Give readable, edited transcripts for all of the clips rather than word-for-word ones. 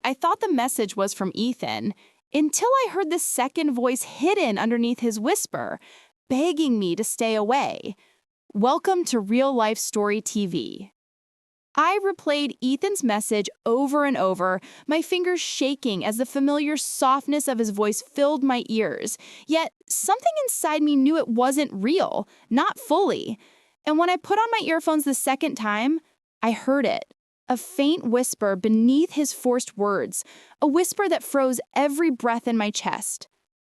I thought the message was from Ethan until I heard the second voice hidden underneath his whisper, begging me to stay away. Welcome to Real Life Story TV. I replayed Ethan's message over and over, my fingers shaking as the familiar softness of his voice filled my ears. Yet something inside me knew it wasn't real, not fully. And when I put on my earphones the second time, I heard it. A faint whisper beneath his forced words, a whisper that froze every breath in my chest.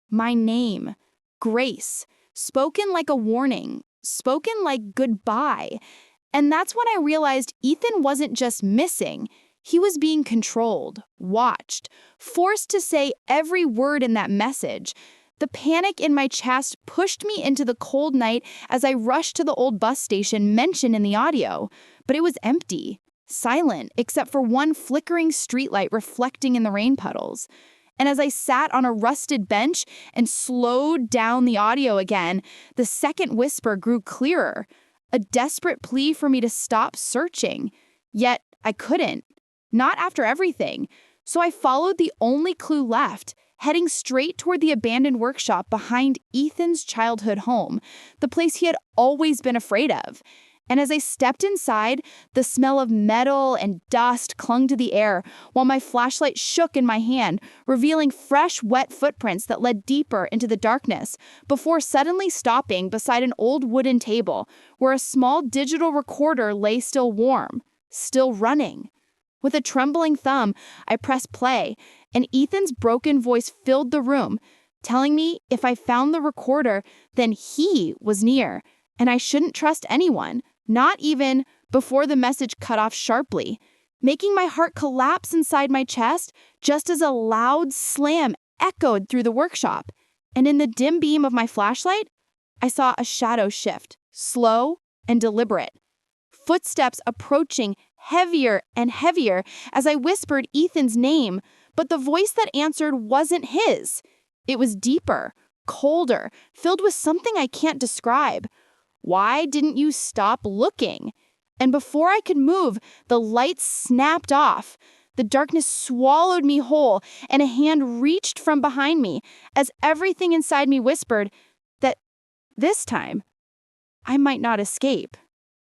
My name, Grace, spoken like a warning, spoken like goodbye. And that's when I realized Ethan wasn't just missing. He was being controlled, watched, forced to say every word in that message. The panic in my chest pushed me into the cold night as I rushed to the old bus station mentioned in the audio. But it was empty, silent, except for one flickering streetlight reflecting in the rain puddles. And as I sat on a rusted bench and slowed down the audio again, the second whisper grew clearer. A desperate plea for me to stop searching. Yet I couldn't. Not after everything. So I followed the only clue left, heading straight toward the abandoned workshop behind Ethan's childhood home, the place he had always been afraid of. And as I stepped inside, the smell of metal and dust clung to the air, while my flashlight shook in my hand, revealing fresh, wet footprints that led deeper into the darkness, before suddenly stopping beside an old wooden table, where a small digital recorder lay still warm, still running. With a trembling thumb, I pressed play, and Ethan's broken voice filled the room, telling me if I found the recorder, then he was near, and I shouldn't trust anyone. Not even before the message cut off sharply, making my heart collapse inside my chest just as a loud slam echoed through the workshop. And in the dim beam of my flashlight, I saw a shadow shift, slow and deliberate. Footsteps approaching heavier and heavier as I whispered Ethan's name, but the voice that answered wasn't his. It was deeper, colder, filled with something I can't describe. Why didn't you stop looking? And before I could move, the lights snapped off. The darkness swallowed me whole, and a hand reached from behind me as everything inside me whispered that this time I might not escape.